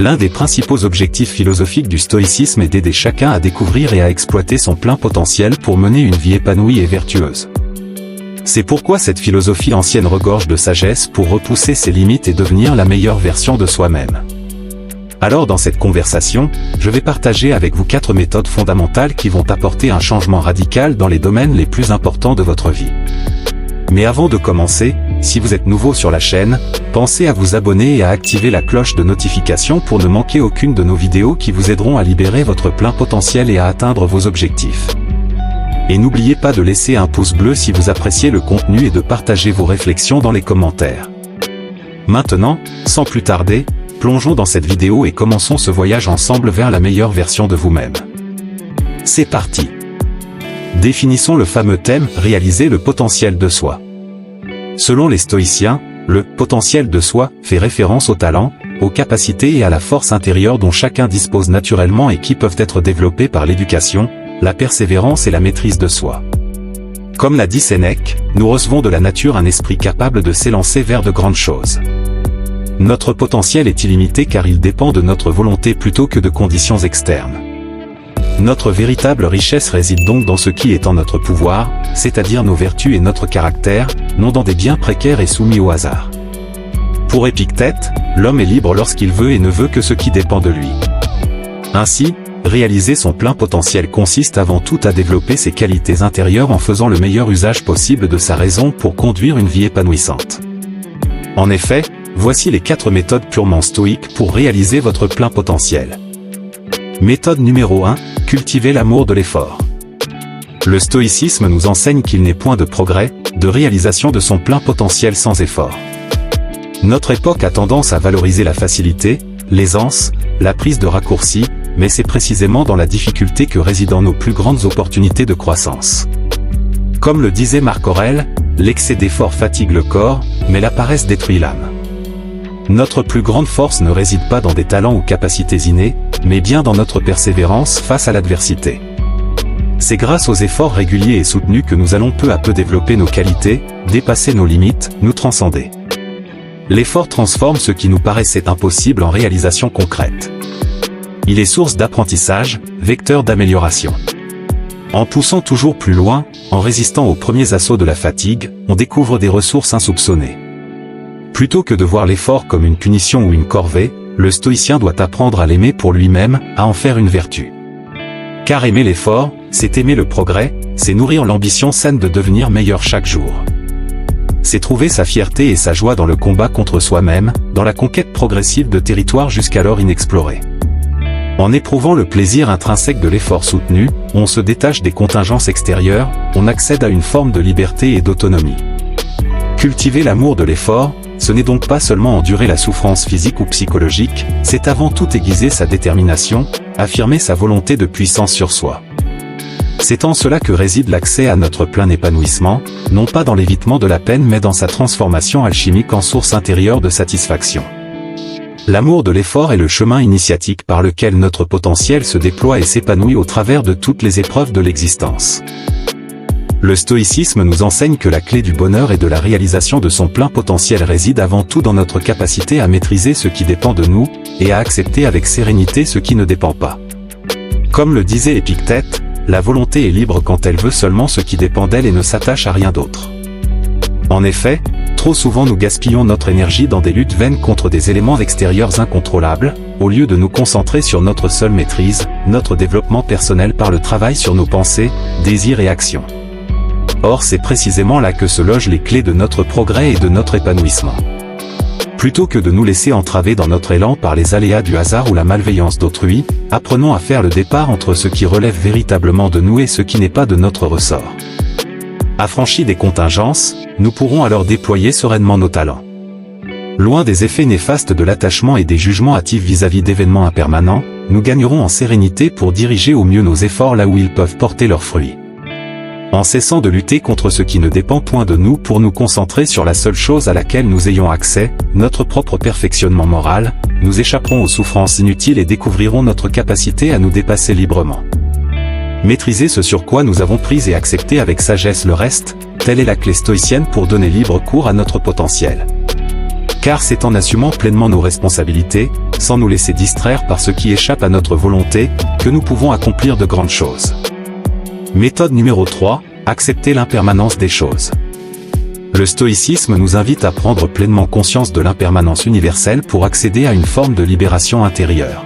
L'un des principaux objectifs philosophiques du stoïcisme est d'aider chacun à découvrir et à exploiter son plein potentiel pour mener une vie épanouie et vertueuse. C'est pourquoi cette philosophie ancienne regorge de sagesse pour repousser ses limites et devenir la meilleure version de soi-même. Alors dans cette conversation, je vais partager avec vous 4 méthodes fondamentales qui vont apporter un changement radical dans les domaines les plus importants de votre vie. Mais avant de commencer, si vous êtes nouveau sur la chaîne, pensez à vous abonner et à activer la cloche de notification pour ne manquer aucune de nos vidéos qui vous aideront à libérer votre plein potentiel et à atteindre vos objectifs. Et n'oubliez pas de laisser un pouce bleu si vous appréciez le contenu et de partager vos réflexions dans les commentaires. Maintenant, sans plus tarder, plongeons dans cette vidéo et commençons ce voyage ensemble vers la meilleure version de vous-même. C'est parti! Définissons le fameux thème « Réaliser le potentiel de soi ». Selon les stoïciens, le « potentiel de soi » fait référence au talent, aux capacités et à la force intérieure dont chacun dispose naturellement et qui peuvent être développées par l'éducation, la persévérance et la maîtrise de soi. Comme l'a dit Sénèque, nous recevons de la nature un esprit capable de s'élancer vers de grandes choses. Notre potentiel est illimité car il dépend de notre volonté plutôt que de conditions externes. Notre véritable richesse réside donc dans ce qui est en notre pouvoir, c'est-à-dire nos vertus et notre caractère, non dans des biens précaires et soumis au hasard. Pour Épictète, l'homme est libre lorsqu'il veut et ne veut que ce qui dépend de lui. Ainsi, réaliser son plein potentiel consiste avant tout à développer ses qualités intérieures en faisant le meilleur usage possible de sa raison pour conduire une vie épanouissante. En effet, voici les 4 méthodes purement stoïques pour réaliser votre plein potentiel. Méthode numéro 1, cultiver l'amour de l'effort. Le stoïcisme nous enseigne qu'il n'est point de progrès, de réalisation de son plein potentiel sans effort. Notre époque a tendance à valoriser la facilité, l'aisance, la prise de raccourcis, mais c'est précisément dans la difficulté que résident nos plus grandes opportunités de croissance. Comme le disait Marc Aurèle, l'excès d'effort fatigue le corps, mais la paresse détruit l'âme. Notre plus grande force ne réside pas dans des talents ou capacités innées, mais bien dans notre persévérance face à l'adversité. C'est grâce aux efforts réguliers et soutenus que nous allons peu à peu développer nos qualités, dépasser nos limites, nous transcender. L'effort transforme ce qui nous paraissait impossible en réalisation concrète. Il est source d'apprentissage, vecteur d'amélioration. En poussant toujours plus loin, en résistant aux premiers assauts de la fatigue, on découvre des ressources insoupçonnées. Plutôt que de voir l'effort comme une punition ou une corvée, le stoïcien doit apprendre à l'aimer pour lui-même, à en faire une vertu. Car aimer l'effort, c'est aimer le progrès, c'est nourrir l'ambition saine de devenir meilleur chaque jour. C'est trouver sa fierté et sa joie dans le combat contre soi-même, dans la conquête progressive de territoires jusqu'alors inexplorés. En éprouvant le plaisir intrinsèque de l'effort soutenu, on se détache des contingences extérieures, on accède à une forme de liberté et d'autonomie. Cultiver l'amour de l'effort, ce n'est donc pas seulement endurer la souffrance physique ou psychologique, c'est avant tout aiguiser sa détermination, affirmer sa volonté de puissance sur soi. C'est en cela que réside l'accès à notre plein épanouissement, non pas dans l'évitement de la peine mais dans sa transformation alchimique en source intérieure de satisfaction. L'amour de l'effort est le chemin initiatique par lequel notre potentiel se déploie et s'épanouit au travers de toutes les épreuves de l'existence. Le stoïcisme nous enseigne que la clé du bonheur et de la réalisation de son plein potentiel réside avant tout dans notre capacité à maîtriser ce qui dépend de nous, et à accepter avec sérénité ce qui ne dépend pas. Comme le disait Épictète, la volonté est libre quand elle veut seulement ce qui dépend d'elle et ne s'attache à rien d'autre. En effet, trop souvent nous gaspillons notre énergie dans des luttes vaines contre des éléments extérieurs incontrôlables, au lieu de nous concentrer sur notre seule maîtrise, notre développement personnel par le travail sur nos pensées, désirs et actions. Or c'est précisément là que se logent les clés de notre progrès et de notre épanouissement. Plutôt que de nous laisser entraver dans notre élan par les aléas du hasard ou la malveillance d'autrui, apprenons à faire le départ entre ce qui relève véritablement de nous et ce qui n'est pas de notre ressort. Affranchis des contingences, nous pourrons alors déployer sereinement nos talents. Loin des effets néfastes de l'attachement et des jugements hâtifs vis-à-vis d'événements impermanents, nous gagnerons en sérénité pour diriger au mieux nos efforts là où ils peuvent porter leurs fruits. En cessant de lutter contre ce qui ne dépend point de nous pour nous concentrer sur la seule chose à laquelle nous ayons accès, notre propre perfectionnement moral, nous échapperons aux souffrances inutiles et découvrirons notre capacité à nous dépasser librement. Maîtriser ce sur quoi nous avons pris et accepter avec sagesse le reste, telle est la clé stoïcienne pour donner libre cours à notre potentiel. Car c'est en assumant pleinement nos responsabilités, sans nous laisser distraire par ce qui échappe à notre volonté, que nous pouvons accomplir de grandes choses. Méthode numéro 3, accepter l'impermanence des choses. Le stoïcisme nous invite à prendre pleinement conscience de l'impermanence universelle pour accéder à une forme de libération intérieure.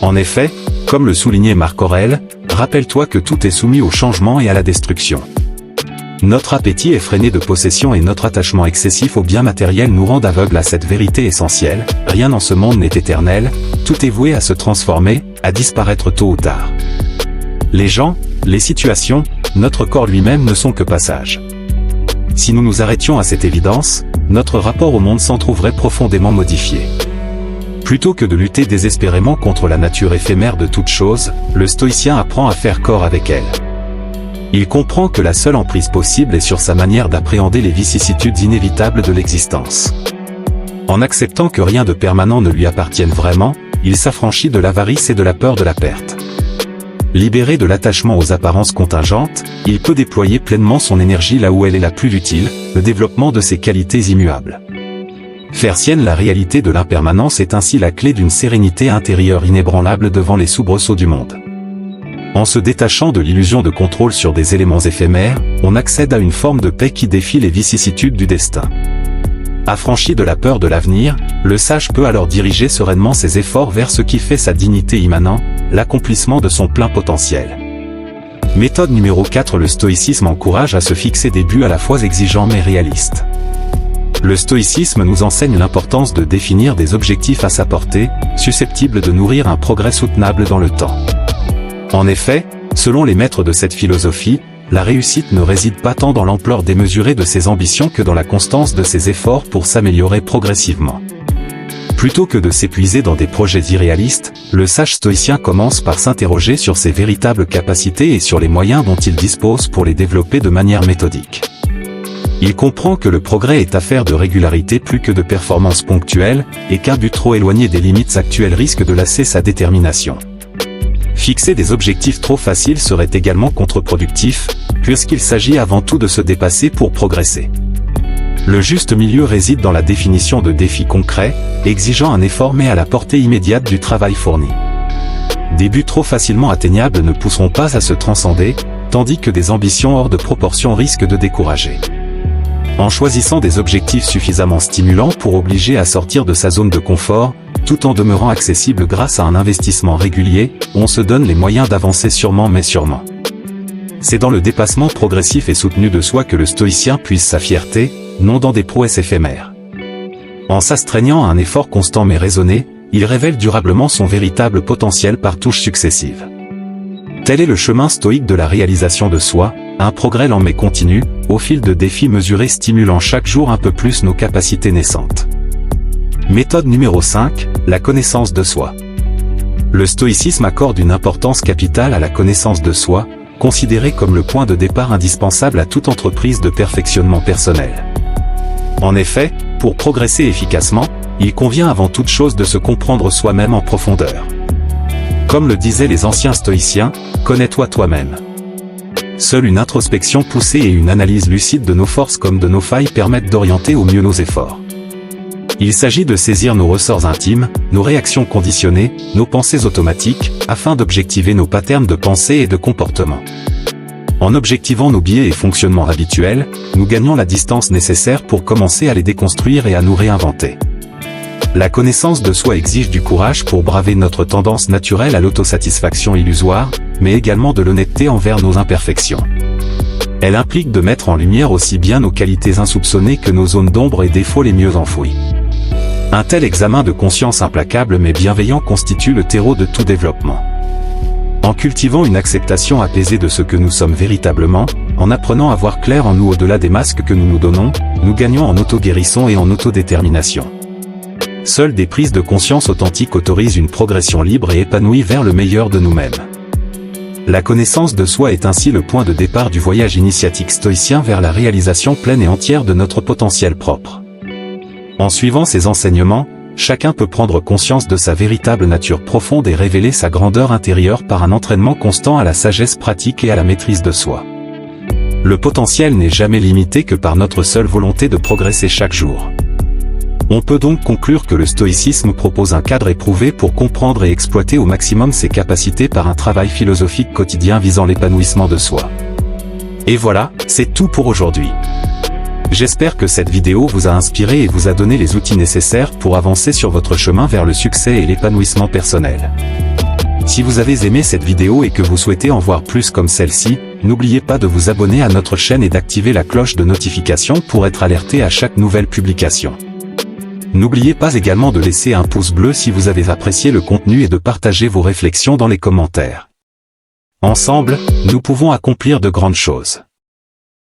En effet, comme le soulignait Marc Aurèle, rappelle-toi que tout est soumis au changement et à la destruction. Notre appétit effréné de possession et notre attachement excessif aux biens matériels nous rendent aveugles à cette vérité essentielle, rien en ce monde n'est éternel, tout est voué à se transformer, à disparaître tôt ou tard. Les gens, les situations, notre corps lui-même ne sont que passage. Si nous nous arrêtions à cette évidence, notre rapport au monde s'en trouverait profondément modifié. Plutôt que de lutter désespérément contre la nature éphémère de toute chose, le stoïcien apprend à faire corps avec elle. Il comprend que la seule emprise possible est sur sa manière d'appréhender les vicissitudes inévitables de l'existence. En acceptant que rien de permanent ne lui appartienne vraiment, il s'affranchit de l'avarice et de la peur de la perte. Libéré de l'attachement aux apparences contingentes, il peut déployer pleinement son énergie là où elle est la plus utile, le développement de ses qualités immuables. Faire sienne la réalité de l'impermanence est ainsi la clé d'une sérénité intérieure inébranlable devant les soubresauts du monde. En se détachant de l'illusion de contrôle sur des éléments éphémères, on accède à une forme de paix qui défie les vicissitudes du destin. Affranchi de la peur de l'avenir, le sage peut alors diriger sereinement ses efforts vers ce qui fait sa dignité immanente, l'accomplissement de son plein potentiel. Méthode numéro 4. Le stoïcisme encourage à se fixer des buts à la fois exigeants mais réalistes. Le stoïcisme nous enseigne l'importance de définir des objectifs à sa portée, susceptibles de nourrir un progrès soutenable dans le temps. En effet, selon les maîtres de cette philosophie, la réussite ne réside pas tant dans l'ampleur démesurée de ses ambitions que dans la constance de ses efforts pour s'améliorer progressivement. Plutôt que de s'épuiser dans des projets irréalistes, le sage stoïcien commence par s'interroger sur ses véritables capacités et sur les moyens dont il dispose pour les développer de manière méthodique. Il comprend que le progrès est affaire de régularité plus que de performances ponctuelles, et qu'un but trop éloigné des limites actuelles risque de lasser sa détermination. Fixer des objectifs trop faciles serait également contre-productif, puisqu'il s'agit avant tout de se dépasser pour progresser. Le juste milieu réside dans la définition de défis concrets, exigeant un effort mais à la portée immédiate du travail fourni. Des buts trop facilement atteignables ne pousseront pas à se transcender, tandis que des ambitions hors de proportion risquent de décourager. En choisissant des objectifs suffisamment stimulants pour obliger à sortir de sa zone de confort, tout en demeurant accessible grâce à un investissement régulier, on se donne les moyens d'avancer sûrement mais sûrement. C'est dans le dépassement progressif et soutenu de soi que le stoïcien puise sa fierté, non dans des prouesses éphémères. En s'astreignant à un effort constant mais raisonné, il révèle durablement son véritable potentiel par touches successives. Tel est le chemin stoïque de la réalisation de soi, un progrès lent mais continu, au fil de défis mesurés stimulant chaque jour un peu plus nos capacités naissantes. Méthode numéro 5, la connaissance de soi. Le stoïcisme accorde une importance capitale à la connaissance de soi, considérée comme le point de départ indispensable à toute entreprise de perfectionnement personnel. En effet, pour progresser efficacement, il convient avant toute chose de se comprendre soi-même en profondeur. Comme le disaient les anciens stoïciens, connais-toi toi-même. Seule une introspection poussée et une analyse lucide de nos forces comme de nos failles permettent d'orienter au mieux nos efforts. Il s'agit de saisir nos ressorts intimes, nos réactions conditionnées, nos pensées automatiques, afin d'objectiver nos patterns de pensée et de comportement. En objectivant nos biais et fonctionnements habituels, nous gagnons la distance nécessaire pour commencer à les déconstruire et à nous réinventer. La connaissance de soi exige du courage pour braver notre tendance naturelle à l'autosatisfaction illusoire, mais également de l'honnêteté envers nos imperfections. Elle implique de mettre en lumière aussi bien nos qualités insoupçonnées que nos zones d'ombre et défauts les mieux enfouis. Un tel examen de conscience implacable mais bienveillant constitue le terreau de tout développement. En cultivant une acceptation apaisée de ce que nous sommes véritablement, en apprenant à voir clair en nous au-delà des masques que nous nous donnons, nous gagnons en auto-guérison et en autodétermination. Seules des prises de conscience authentiques autorisent une progression libre et épanouie vers le meilleur de nous-mêmes. La connaissance de soi est ainsi le point de départ du voyage initiatique stoïcien vers la réalisation pleine et entière de notre potentiel propre. En suivant ces enseignements, chacun peut prendre conscience de sa véritable nature profonde et révéler sa grandeur intérieure par un entraînement constant à la sagesse pratique et à la maîtrise de soi. Le potentiel n'est jamais limité que par notre seule volonté de progresser chaque jour. On peut donc conclure que le stoïcisme propose un cadre éprouvé pour comprendre et exploiter au maximum ses capacités par un travail philosophique quotidien visant l'épanouissement de soi. Et voilà, c'est tout pour aujourd'hui. J'espère que cette vidéo vous a inspiré et vous a donné les outils nécessaires pour avancer sur votre chemin vers le succès et l'épanouissement personnel. Si vous avez aimé cette vidéo et que vous souhaitez en voir plus comme celle-ci, n'oubliez pas de vous abonner à notre chaîne et d'activer la cloche de notification pour être alerté à chaque nouvelle publication. N'oubliez pas également de laisser un pouce bleu si vous avez apprécié le contenu et de partager vos réflexions dans les commentaires. Ensemble, nous pouvons accomplir de grandes choses.